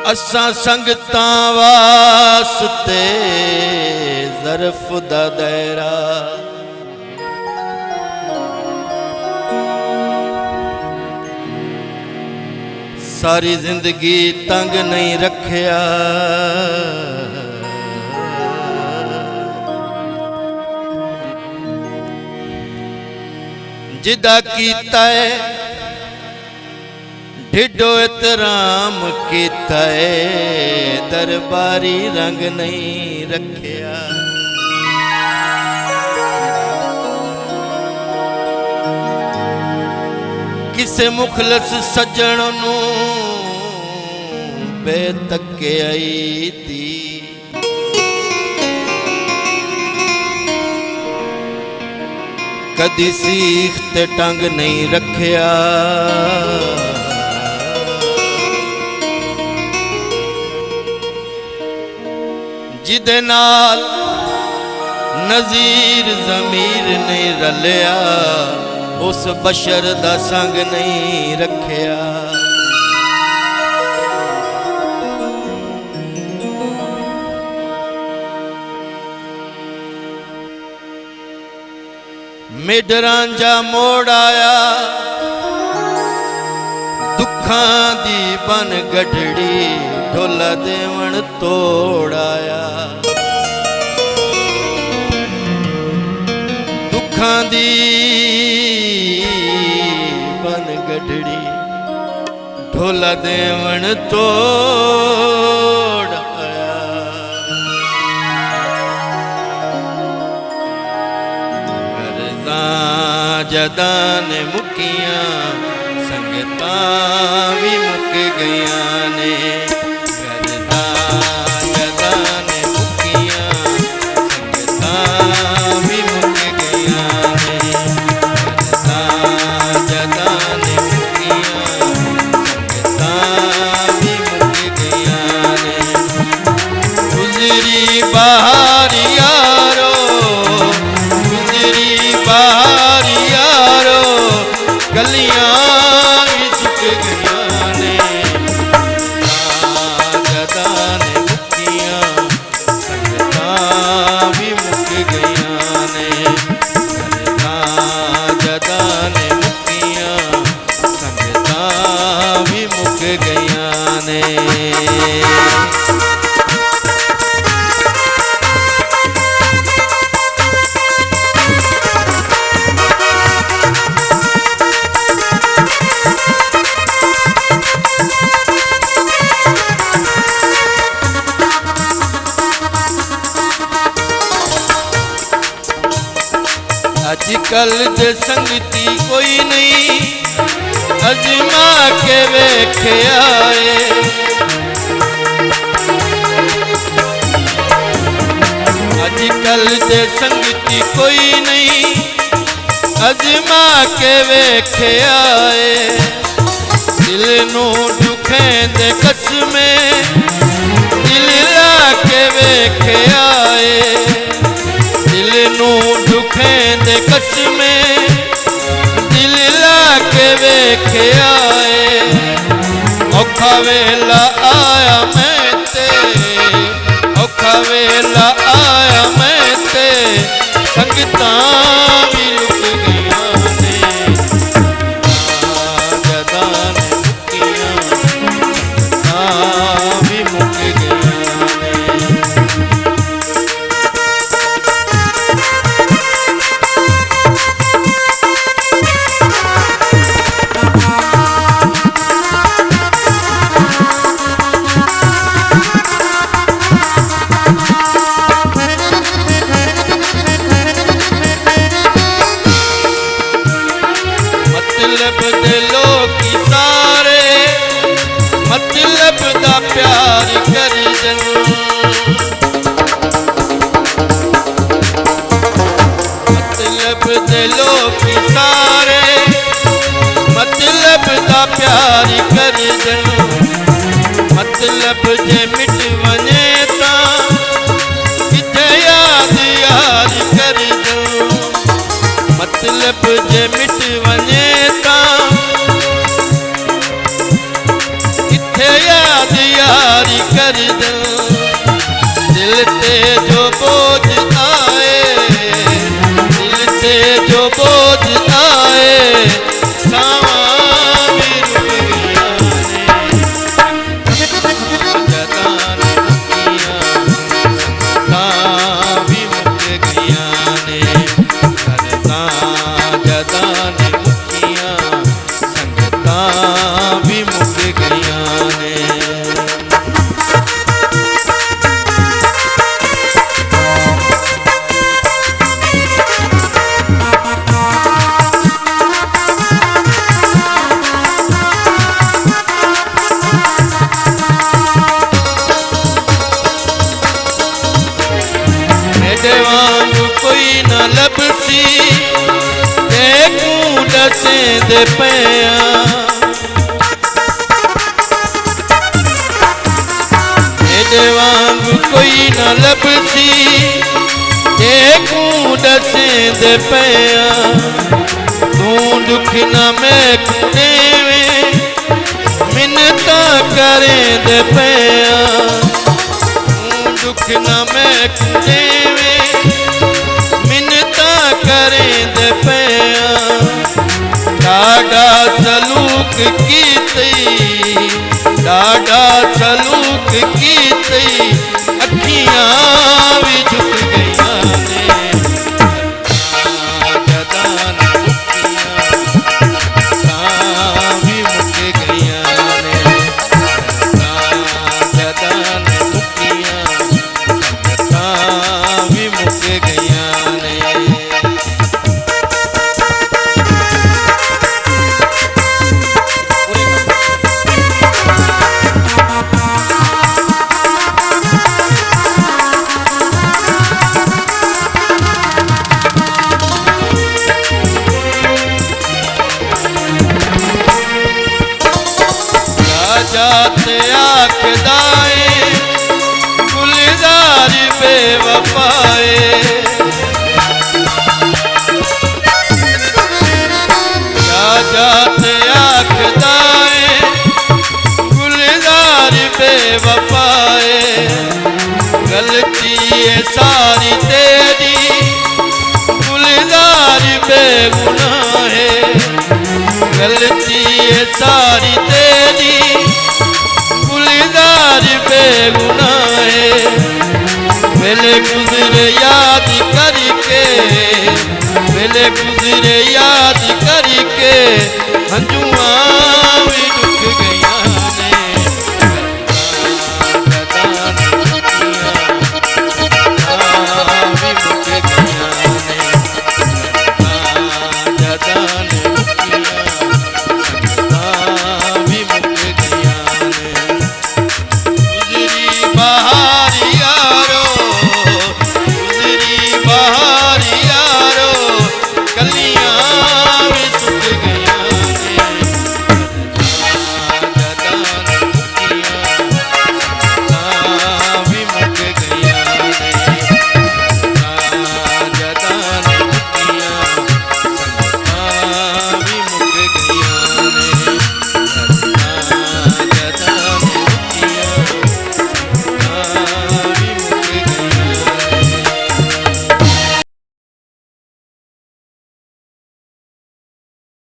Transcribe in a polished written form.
असां संगतां वास्ते ज़र्फ़ दा दायरा सारी जिंदगी तंग नहीं रखिया जिदा कीता है ढिडो एतराम कीता है दरबारी रंग नहीं रखिया किसे मुखलस सज्जण नू बेतके आई दी कदी सीख ते टंग नहीं रखिया जिदे नाल नज़ीर ज़मीर नहीं रलिया उस बशर दा संग नहीं रखिया मेडरांजा मोड़ आया दुखां दी बन गढ़ड़ी ढोला देवण तोड़ आया दुखां दी बन गढ़ड़ी ढोला देवण तोड़ आया गर्दां जदां ने मुकियां संगतां भी मुक गईयां ने अजकल दे संगती कोई नहीं अजमा के वेखे आए अजकल दे संगती कोई नहीं अजमा के वेखे आए दिल नू दुखें दे कसमे दिल ला के वेखे आए दिल नू दुखें दे कसमे दिल ला के वेखे आए औखा वेला आया मैं ते औखा वेला आया मैं ते संगतां भी लुक गईयां ने जदां ने मुकियां संगतां भी मुक गईयां ने प्यार कर मतलब दे लोग सारे मतलब दा प्यार कर मतलब जे मिट वने तां किथे याद यार कर मतलब जे मिट वने तां किथे याद यार गर्दन दिल ते जो बोझ आए दिल ते जो बोझ आए सावा भी रुक गया ने जदा ने मुक्तियां संगतां भी मुक गया ने करता जदा ने मुक्तियां संगतां भी मुक गया ने कोई न लभसी देखूं दसेंदे पिया मेरे वांग कोई न लभसी देखूं दसेंदे पिया तू दुख न मैं देवे मिन्नता करेंदे पिया तू दुख न मैं देवे करेंदे पिया डाडा सलूक कीती डाडा सलूक कीती अखियां भी झुक गईया ने जदा ने मुक्तियां संगतां भी मुक गईया ने जदा ने मुक्तियां संगतां भी मुक गईया ने जाते आखदाए गुलजार बेवफाए जाते आखदाए गुलजार बेवफाए गलती है सारी तेरी गुलजार बेगुनाह है गलती है सारी तेरी गुलजार बेगुनाह है वेले गुजरे याद करके वेले गुजरे याद करके हंजुआ